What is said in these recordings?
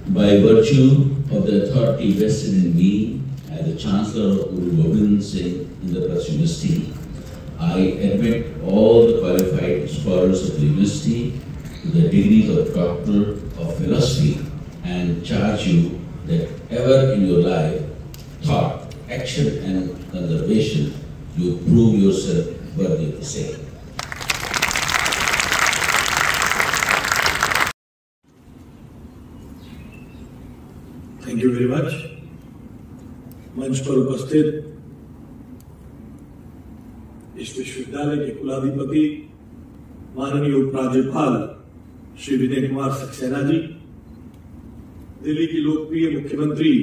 By virtue of the authority vested in me as the Chancellor of Guru Gobind Singh Indraprasth University, I admit all the qualified scholars of the university to the degrees of Doctor of Philosophy and charge you that ever in your life, thought, action and conservation, you prove yourself worthy of the same. Thank you very much. मंच पर उपस्थित इस विश्वविद्यालय के कुलाधिपति माननीय उपराज्यपाल श्री विनय कुमार सक्सेना जी, दिल्ली की लोकप्रिय मुख्यमंत्री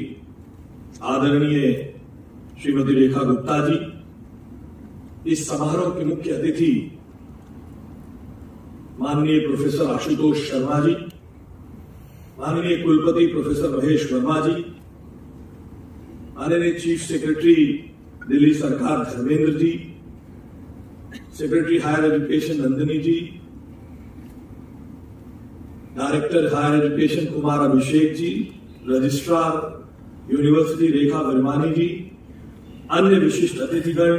आदरणीय श्रीमती रेखा गुप्ता जी, इस समारोह के मुख्य अतिथि माननीय प्रोफेसर आशुतोष शर्मा जी, माननीय कुलपति प्रोफेसर महेश वर्मा जी, माननीय चीफ सेक्रेटरी दिल्ली सरकार Dharmendra ji, secretary higher education Nandini जी, director higher education Kumar Abhishek ji, registrar university रेखा वर्मानी जी, अन्य विशिष्ट अतिथिगण,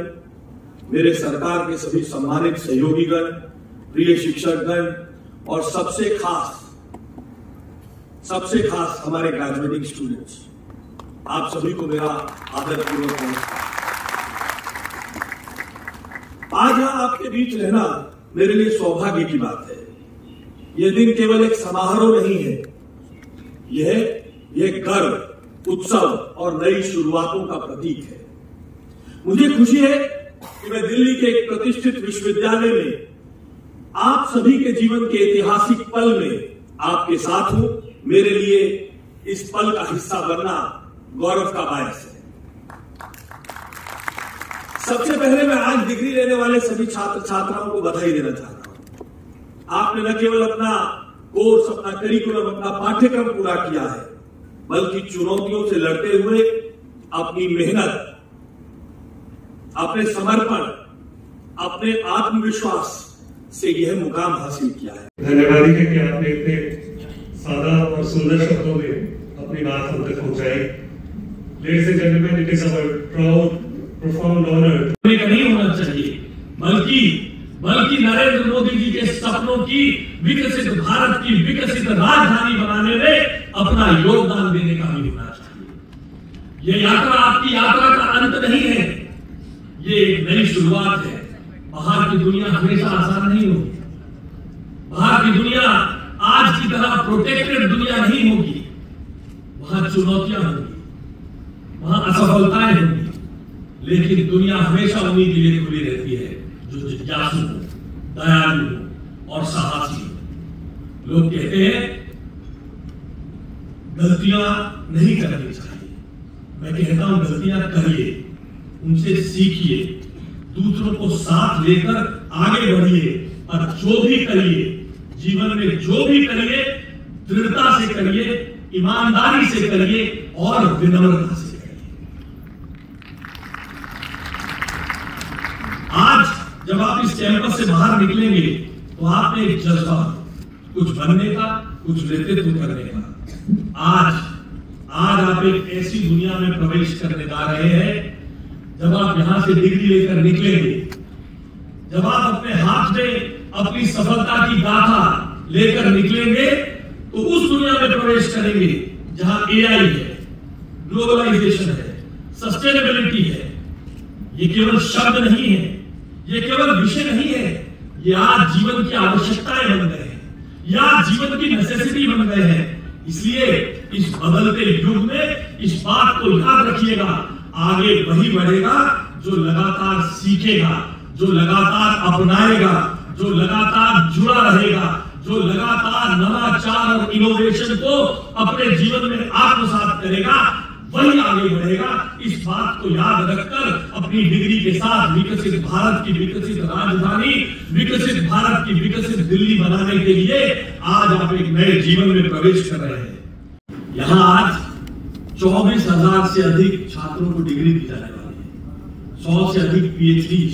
मेरे सरकार के सभी सम्मानित सहयोगीगण, प्रिय शिक्षकगण और सबसे खास हमारे ग्रेजुएटिंग स्टूडेंट्स, आप सभी को मेरा आदरपूर्वक नमस्कार। आज यहां आपके बीच रहना मेरे लिए सौभाग्य की बात है। यह दिन केवल एक समारोह नहीं है, यह गर्व, उत्सव और नई शुरुआतों का प्रतीक है। मुझे खुशी है कि मैं दिल्ली के एक प्रतिष्ठित विश्वविद्यालय में आप सभी के जीवन के ऐतिहासिक पल में आपके साथ हूं। मेरे लिए इस पल का हिस्सा बनना गौरव का बायस है। सबसे पहले मैं आज डिग्री लेने वाले सभी छात्र छात्राओं को बधाई देना चाहता हूं। आपने न केवल अपना कोर्स, अपना करिकुलम, अपना पाठ्यक्रम पूरा किया है, बल्कि चुनौतियों से लड़ते हुए अपनी मेहनत, अपने समर्पण, अपने आत्मविश्वास से यह मुकाम हासिल किया है। धन्यवाद है कि आपने इतने सादा और सुंदर शब्दों में अपनी बात हम तक पहुंचाई। Ladies and gentlemen, it is our proud, profound honor. नहीं होना चाहिए, बल्कि नरेंद्र मोदी जी के सपनों की विकसित भारत की विकसित राजधानी बनाने में अपना योगदान देने का भी होना चाहिए। ये यात्रा आपकी यात्रा का अंत नहीं है, ये एक नई शुरुआत है। बाहर की दुनिया हमेशा आसान नहीं होगी। बाहर की दुनिया आज की तरह प्रोटेक्टेड दुनिया नहीं होगी। वहां चुनौतियां होंगी, वहां असफलताएं होंगी, लेकिन दुनिया हमेशा उन्हीं के लिए खुली रहती है जो जिज्ञासु हो, दयालु हो और साहसी हो। लोग कहते हैं गलतियां नहीं करनी चाहिए, मैं कहता हूं गलतियां करिए, उनसे सीखिए, दूसरों को साथ लेकर आगे बढ़िए और जो भी करिए, जीवन में जो भी करिए, दृढ़ता से करिए, ईमानदारी से करिए और विनम्रता से करिए। आज जब आप इस कैंपस से बाहर निकलेंगे तो आप में एक जज्बा, कुछ बनने का, कुछ नेतृत्व करने का। आज आप एक ऐसी दुनिया में प्रवेश करने जा रहे हैं, जब आप यहां से डिग्री लेकर निकलेंगे, जब आप अपने हाथ में अपनी सफलता की गाथा लेकर निकलेंगे, तो उस दुनिया में प्रवेश करेंगे जहां एआई है, ग्लोबलाइजेशन है, सस्टेनेबिलिटी है। ये केवल शब्द नहीं है, ये केवल विषय नहीं है, ये आज जीवन की आवश्यकताएं बन गए हैं, ये आज जीवन की नेसेसिटी बन गए हैं। इसलिए इस बदलते युग में इस बात को याद रखिएगा, आगे वही बढ़ेगा जो लगातार सीखेगा, जो लगातार अपनाएगा, जो लगातार जुड़ा रहेगा, जो लगातार नवाचार और इनोवेशन को अपने जीवन में आत्मसात करेगा, वही आगे बढ़ेगा। इस बात को याद रखकर अपनी डिग्री के साथ विकसित भारत की विकसित राजधानी, विकसित भारत की विकसित दिल्ली बनाने के लिए आज आप एक नए जीवन में प्रवेश कर रहे हैं। यहाँ आज 24,000 से अधिक छात्रों को डिग्री दी जाने वाली है, 100 से अधिक पीएचडी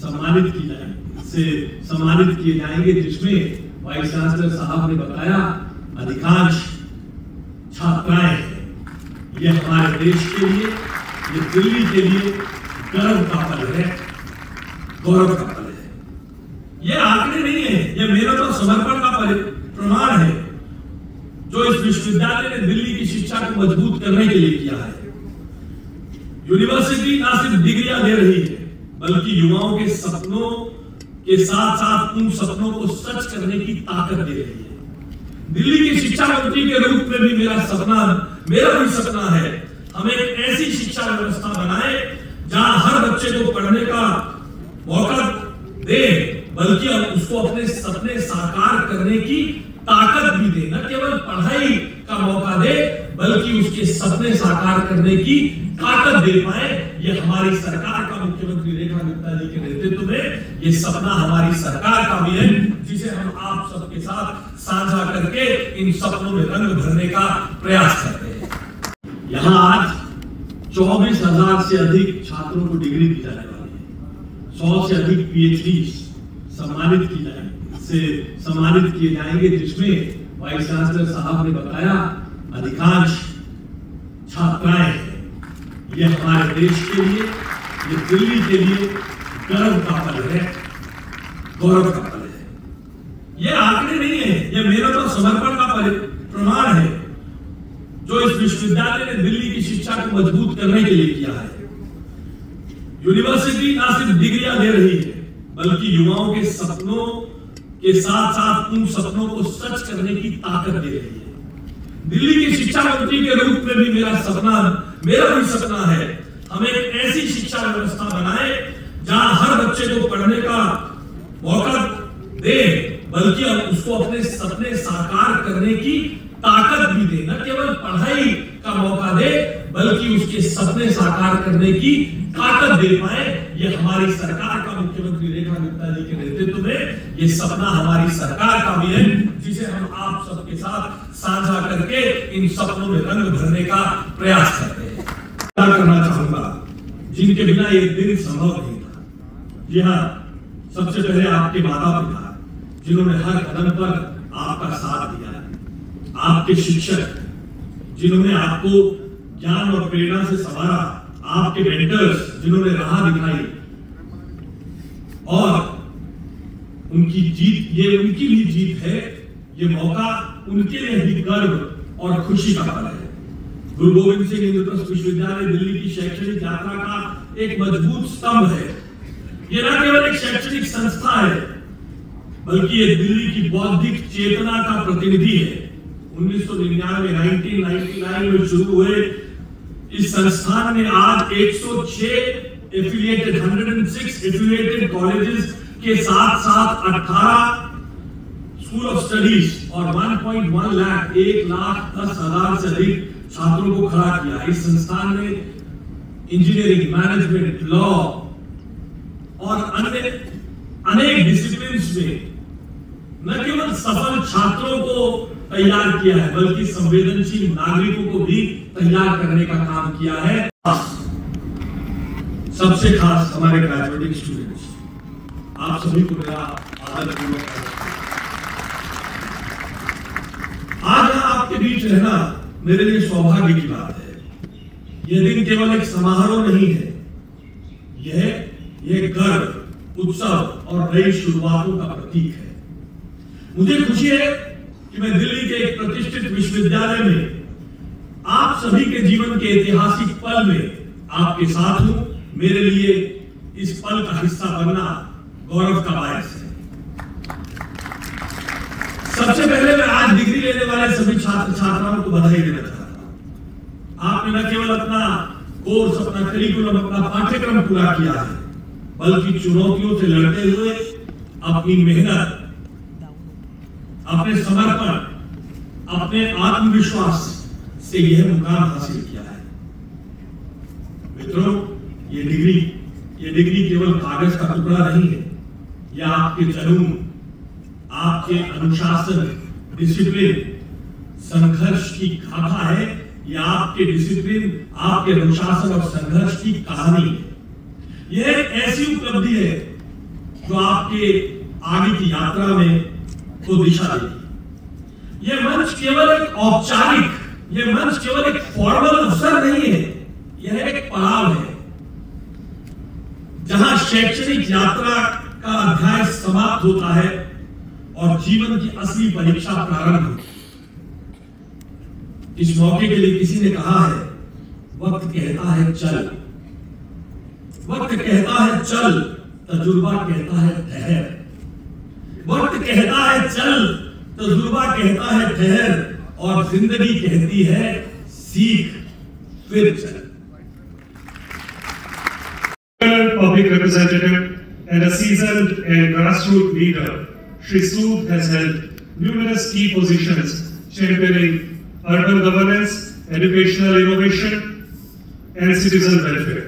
सम्मानित की जाएंगे, से सम्मानित किए जाएंगे, जिसमें वाइस चांसलर साहब ने बताया अधिकांश छात्राएं हैं, ये हमारे देश के लिए, ये दिल्ली के लिए गर्व का पल है, गौरव का पल है। ये आंकड़े नहीं है, ये मेहनत और समर्पण का प्रमाण है जो इस विश्वविद्यालय ने दिल्ली की शिक्षा को मजबूत करने के लिए किया है। यूनिवर्सिटी ना सिर्फ डिग्रियां दे रही है, बल्कि युवाओं के सपनों के साथ साथ उन सपनों को सच करने की ताकत दे रही है। दिल्ली के शिक्षा मंत्री के रूप में भी मेरा भी सपना है, हम एक ऐसी शिक्षा व्यवस्था बनाए जहां हर बच्चे को पढ़ने का मौका दे, बल्कि उसको अपने सपने साकार करने की ताकत भी दे। न केवल पढ़ाई का मौका दे, बल्कि उसके सपने साकार करने की ताकत दे पाए। ये हमारी सरकार का, मुख्यमंत्री रेखा गुप्ता जी के नेतृत्व में ये सपना हमारी सरकार का भी है, जिसे हम आप सबके साथ साझा करके इन सपनों में रंग भरने का प्रयास करते हैं। यहाँ आज 24,000 से अधिक छात्रों को डिग्री दी जाने वाली है, 100 से अधिक PhD सम्मानित किए जाएंगे, जिसमें वाइस चांसलर साहब ने बताया अधिकांश छात्राएं हैं। ये हमारे देश के लिए, ये दिल्ली के लिए गर्व का पल है, गौरव का पल है। ये आंकड़े नहीं है, ये मेहनत और समर्पण का प्रमाण है जो इस विश्वविद्यालय ने दिल्ली की शिक्षा को मजबूत करने के लिए किया है। यूनिवर्सिटी ना सिर्फ डिग्रियां दे रही है, बल्कि युवाओं के सपनों के साथ साथ उन सपनों को सच करने की ताकत दे रही है। दिल्ली के शिक्षा मंत्री के रूप में भी मेरा भी सपना है, हम एक ऐसी शिक्षा व्यवस्था बनाए जहां हर बच्चे को पढ़ने का मौका दे, बल्कि उसको अपने सपने साकार करने की ताकत भी दे। न केवल पढ़ाई का मौका दे, बल्कि उसके सपने साकार करने की ताकत दे पाए। ये हमारी सरकार का, मुख्यमंत्री रेखा गुप्ता जी के नेतृत्व में ये सपना हमारी सरकार का भी है, जिसे हम आप सबके साथ साझा करके इन सपनों में रंग भरने का प्रयास करते हैं। करना चाहूंगा जिनके बिना ये दिन संभव नहीं था। जी हाँ, सबसे पहले आपके माता पिता, जिन्होंने हर कदम पर आपका साथ दिया, आपके शिक्षक जिन्होंने आपको ज्ञान और प्रेरणा से संवारा, आपके मेंटर्स जिन्होंने राह दिखाई, और उनकी जीत, ये उनकी भी जीत है, ये मौका उनके लिए भी गर्व और खुशी का पल है। गुरु गोविंद सिंह इंद्रप्रस्थ विश्वविद्यालय दिल्ली की शैक्षणिक यात्रा का एक मजबूत स्तंभ है। ये न केवल एक शैक्षणिक संस्था है, बल्कि ये दिल्ली की बौद्धिक चेतना का प्रतिनिधि है। 1999 में शुरू हुए इस संस्थान ने आज 106 एफिलिएटेड कॉलेजेस के साथ साथ 18 स्कूल ऑफ स्टडीज और 1.1 लाख 1,10,000 से अधिक छात्रों को खड़ा किया। इस संस्थान ने इंजीनियरिंग, मैनेजमेंट, लॉ और अन्य अनेक डिसिप्लिन्स में न केवल सफल छात्रों को तैयार किया है, बल्कि संवेदनशील नागरिकों को भी तैयार करने का काम किया है। सबसे खास हमारे ग्रेजुएटिंग स्टूडेंट्स, आप सभी को मेरा आदरपूर्वक आज आपके बीच रहना मेरे लिए सौभाग्य की बात है। यह दिन केवल एक समारोह नहीं है, यह गर्व, उत्सव और नई शुरुआतों का प्रतीक है। मुझे खुशी है कि मैं दिल्ली के एक प्रतिष्ठित विश्वविद्यालय में आप सभी के जीवन के ऐतिहासिक पल में आपके साथ हूं। मेरे लिए इस पल का हिस्सा बनना गौरव का बायस है। सबसे पहले मैं आज डिग्री लेने वाले सभी छात्र छात्राओं को बधाई देना चाहता हूं। आपने न केवल अपना कोर्स, अपना करिकुलम, अपना पाठ्यक्रम पूरा किया है, बल्कि चुनौतियों से लड़ते हुए अपनी मेहनत, अपने समर्पण, अपने आत्मविश्वास से यह मुकाम हासिल किया है। मित्रों, ये डिग्री केवल कागज का टुकड़ा नहीं है, यह आपके जुनून, आपके अनुशासन, डिसिप्लिन, संघर्ष की गाथा है। यह आपके डिसिप्लिन, आपके अनुशासन और संघर्ष की कहानी है। यह एक ऐसी उपलब्धि है जो आपके आगे की यात्रा में को दिशा देगी। यह मंच केवल एक औपचारिक यह मंच केवल एक फॉर्मल अवसर नहीं है, यह एक पड़ाव है जहां शैक्षणिक यात्रा का अध्याय समाप्त होता है और जीवन की असली परीक्षा प्रारंभ होती है। इस मौके के लिए किसी ने कहा है, वक्त कहता है चल, वक्त कहता है चल, तजुर्बा कहता है ठहर। वक्त कहता है चल, तजुर्बा कहता है ठहर, और जिंदगी कहती है सीख फिर चल। Public representative and a seasoned and grassroots leader, Shri Sood has held numerous key positions championing urban governance, educational innovation, and citizen welfare.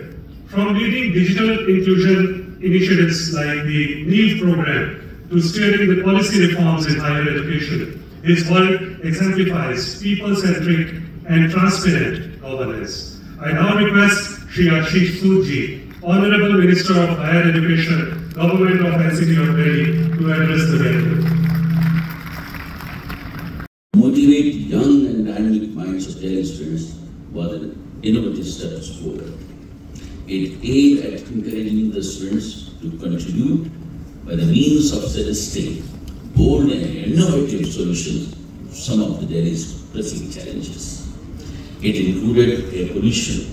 From leading digital inclusion initiatives like the NEEF program to steering the policy reforms in higher education, his work exemplifies people-centric and transparent governance. I now request Shri Ashish Sood ji, Honorable Minister of Higher Education, Government of NCT of Delhi, to address the gathering. Motivate young and dynamic minds of Delhi students was an innovative step forward. It aimed at encouraging the students to contribute by the means of suggesting bold and innovative solutions to some of the Delhi's pressing challenges. It included air pollution,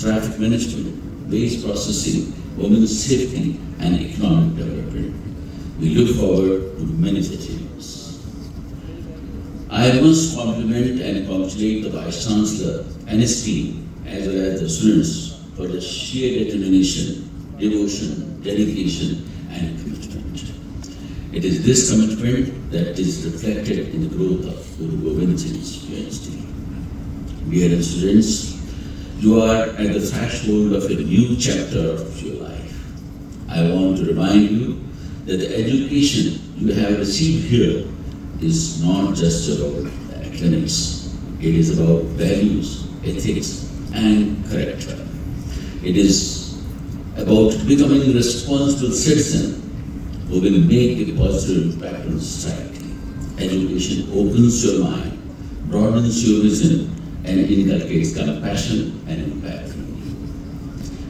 traffic management, waste processing, women's safety, and economic development. We look forward to many such events. I must compliment and congratulate the Vice Chancellor and his team, as well as the students, for the sheer determination, devotion, dedication, and commitment. It is this commitment that is reflected in the growth of Guru Gobind Singh's University. Dear students, you are at the threshold of a new chapter of your life. I want to remind you that the education you have received here is not just about academics. It is about values, ethics, and character. It is about becoming a responsible citizen who will make a positive impact on society. Education opens your mind, broadens your vision, and inculcates compassion and empathy.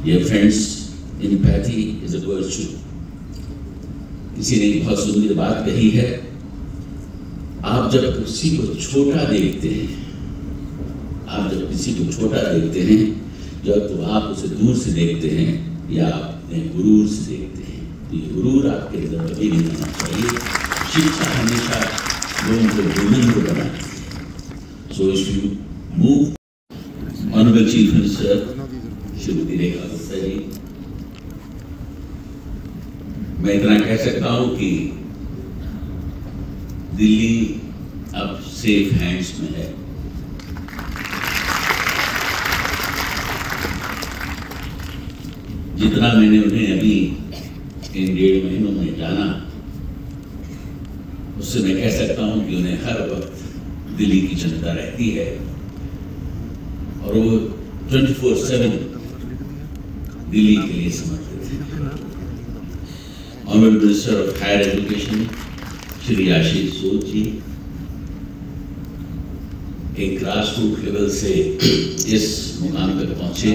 Dear friends, empathy is a virtue. किसी ने एक बहुत सुंदर बात कही है, आप जब किसी को छोटा देखते हैं, जब तो आप उसे दूर से देखते हैं या अपने गुरूर से देखते हैं, तो ये गुरूर आपके अंदर कभी नहीं होना चाहिए। शिक्षा हमेशा लोगों को बुलंद बनाती है। So if you move, Honorable Chief Minister Shrimati Rekha Gupta ji, मैं इतना कह सकता हूँ कि दिल्ली अब सेफ हैंड्स में है। जितना मैंने उन्हें अभी इन 1.5 महीनों में जाना, उससे मैं कह सकता हूँ कि उन्हें हर वक्त दिल्ली की चिंता रहती है और वो 24/7 दिल्ली के लिए समर्पित है। Honourable minister of higher education Shri Ashish Sood ji एक ग्रासरूट लेवल से इस मुकाम तक पहुंचे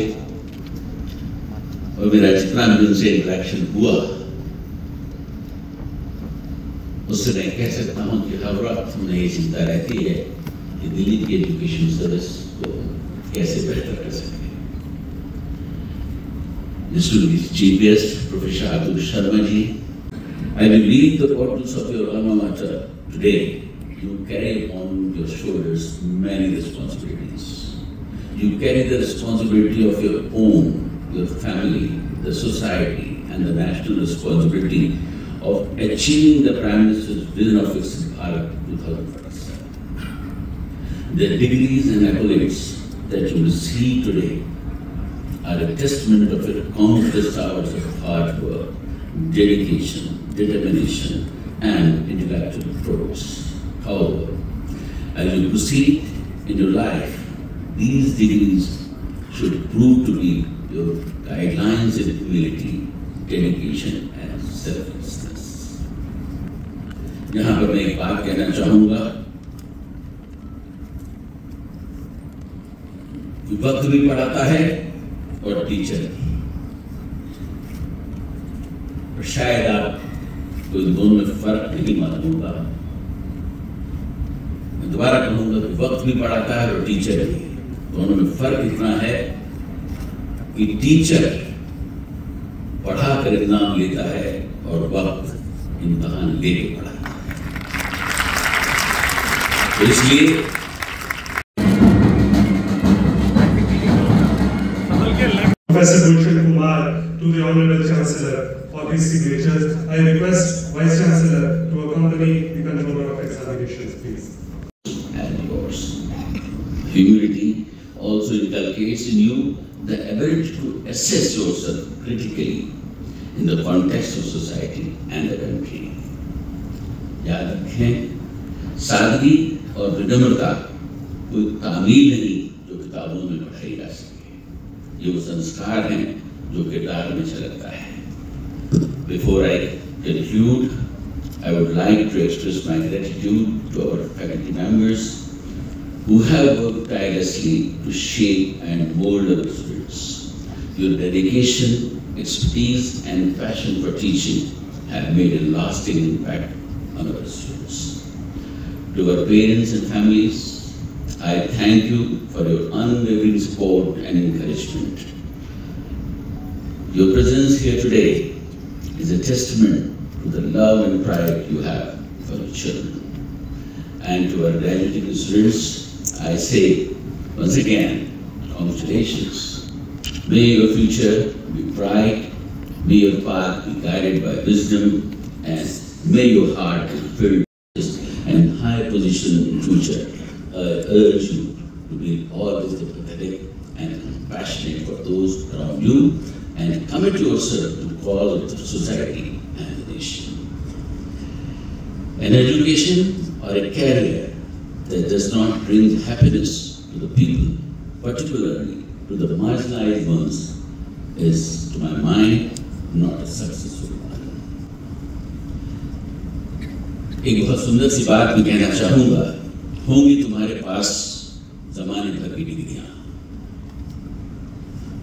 और मेरा जितना भी उनसे इंटरेक्शन हुआ उससे मैं कह सकता हूं कि हर वक्त उन्हें ये चिंता रहती है कि दिल्ली की एजुकेशन सर्विस को कैसे बेहतर कर सके। Distinguished Chief Guest Professor Atul Sharma ji, I will lead the portals of your alma mater today. You carry on your shoulders many responsibilities. You carry the responsibility of your own, your family, the society, and the national responsibility of achieving the Prime Minister's vision of Viksit Bharat 2047. The degrees and accolades that you receive today are a testament of your countless hours of hard work, dedication, determination, and intellectual progress. However, as you proceed in your life, these degrees should prove to be your guidelines in humility, dedication, and selflessness. यहाँ पर मैं एक बात कहना चाहूँगा वक्त भी पढ़ाता है और टीचर भी। शायद आपको इन दोनों में फर्क नहीं मालूम होगा। मैं दोबारा कहूंगा कि वक्त भी पढ़ाता है और टीचर भी। दोनों में फर्क इतना है कि टीचर पढ़ा कर इनाम लेता है और वक्त इम्तहान लेके पढ़ाता है। तो इसलिए Professor Gulshan Kumar to the Honorable Chancellor for his signatures. I request Vice Chancellor to accompany the Controller of Examinations, please. And yours. Humility also inculcates in you the ability to assess yourself critically in the context of society and the country. याद रखें, सादगी और विनम्रता कोई तामील नहीं जो किताबों में पढ़ाई जा सके। ये वो संस्कार हैं जो किरदार में झलकता है। Before I conclude, I would like to express my gratitude to our faculty members who have worked tirelessly to shape and mold our students. Your dedication, expertise, and passion for teaching have made a lasting impact on our students. To our parents and families, I thank you for your unwavering support and encouragement. Your presence here today is a testament to the love and pride you have for your children. And to our graduating students, I say once again, congratulations. May your future be bright, may your path be guided by wisdom, and may your heart be filled with and high position in future. I urge you to be always empathetic and compassionate for those around you and commit yourself to the cause of the society and the nation. An education or a career that does not bring happiness to the people, particularly to the marginalized ones, is, to my mind, not a successful one. एक बहुत सुंदर सी बात मैं कहना चाहूँगा। होंगी तुम्हारे पास ज़माने भर की डिग्रियाँ,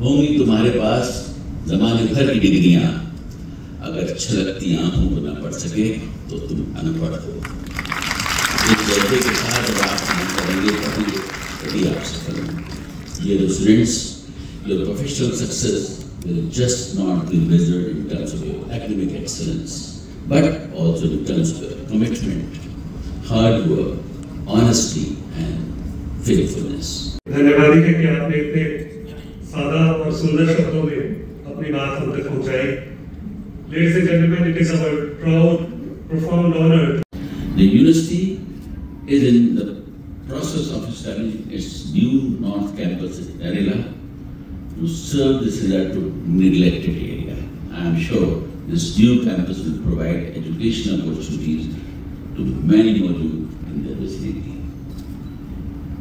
होंगी तुम्हारे पास ज़माने भर की डिग्रियाँ, अगर छलकती आँखों को न पढ़ सके तो तुम अनपढ़ हो। इस जज्बे के साथ जब आप करेंगे तभी आप सफल होंगे। Dear students, your professional success will just not be measured in terms of your academic excellence, but also in terms of your commitment, hard work, honesty and faithfulness. धन्यवाद है कि आपने इतने सादा और सुंदर शब्दों में अपनी बात हम तक पहुंचाई। Ladies and gentlemen, it is our proud, profound honor. The university is in the process of establishing its new North Campus in Narela to serve this hitherto neglected area. I am sure this new campus will provide educational opportunities to many more youth in the vicinity.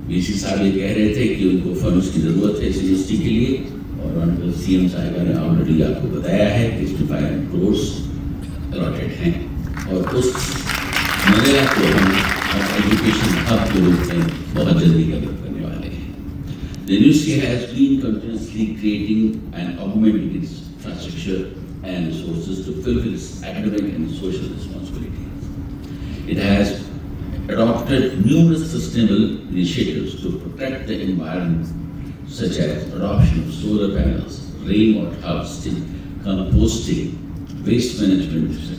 BC साहब ये कह रहे थे कि उनको funds की जरूरत है इस यूनिवर्सिटी के लिए, और ऑनरेबल सीएम साहिबा ने ऑलरेडी आपको बताया है कि 65 करोड़ अलॉटेड हैं, और उस नरेगा को हम एजुकेशन हब के रूप में बहुत जल्दी डेवलप करने वाले हैं। The university has been continuously creating and augmenting its infrastructure and resources to fulfill its academic and social responsibilities. It has adopted numerous sustainable initiatives to protect the environment, such as adoption of solar panels, rainwater harvesting, composting, waste management, etc.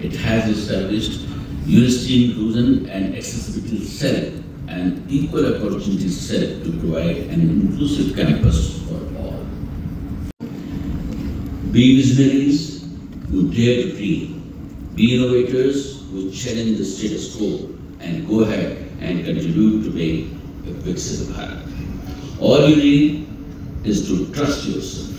It has established University Inclusion and Accessibility Cell and Equal Opportunity Cell to provide an inclusive campus for all. Be visionaries who dare to dream. Be innovators who challenge the status quo and go ahead and contribute to make a Viksit Bharat. All you need is to trust yourself,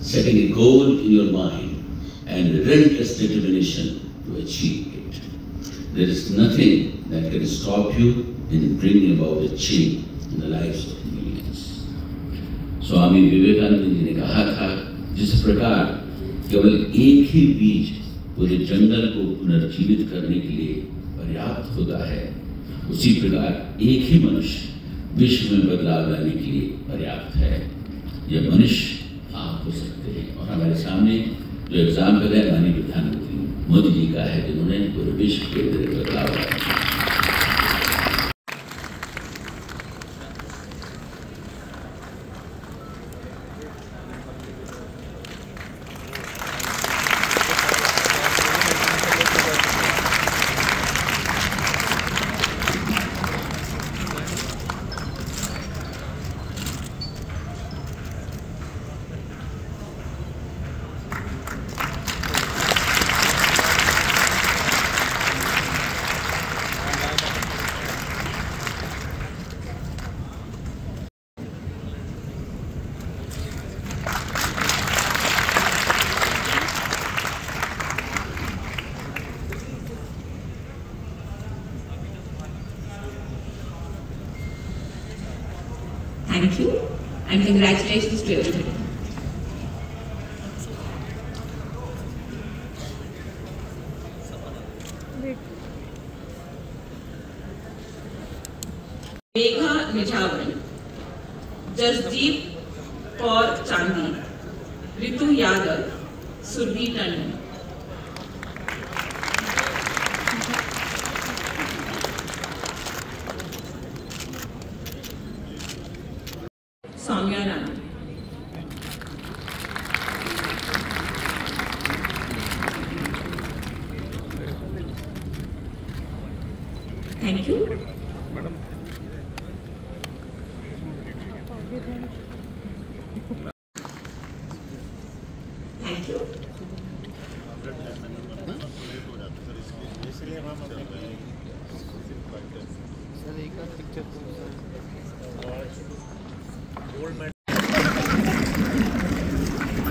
setting a goal in your mind and relentless determination to achieve it. There is nothing that can stop you in bringing about a change in the lives of millions. Swami Vivekananda ji ने कहा था, जिस प्रकार केवल एक ही बीज पूरे जंगल को पुनर्जीवित करने के लिए पर्याप्त होता है, उसी प्रकार एक ही मनुष्य विश्व में बदलाव लाने के लिए पर्याप्त है। यह मनुष्य आप हो सकते हैं। और हमारे सामने जो एग्जाम्पल है माननीय प्रधानमंत्री मोदी जी का है, जिन्होंने पूरे विश्व के अंदर बदलाव लाया। Thank you and congratulations to everybody. Megha Nijhawan, Jasdeep Kaur Chandi, Ritu Yadav, Surbhi Tandon. Saumya Rani. Thank you. Thank you.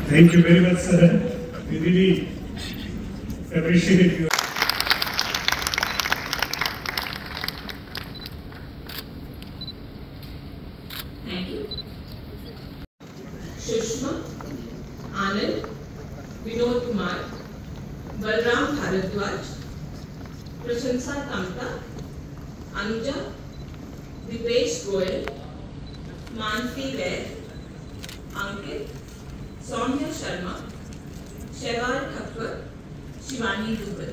Thank you very much, sir. We really appreciate you. Thank you. Sushma, Anand, Vinod Kumar, Balram Bhardwaj, Prashansa Kamta, Anuja, Dipesh Goyal, Mansi वैद, अंकित, सौम्या शर्मा, शैवाल ठक्कर, शिवानी दुबे।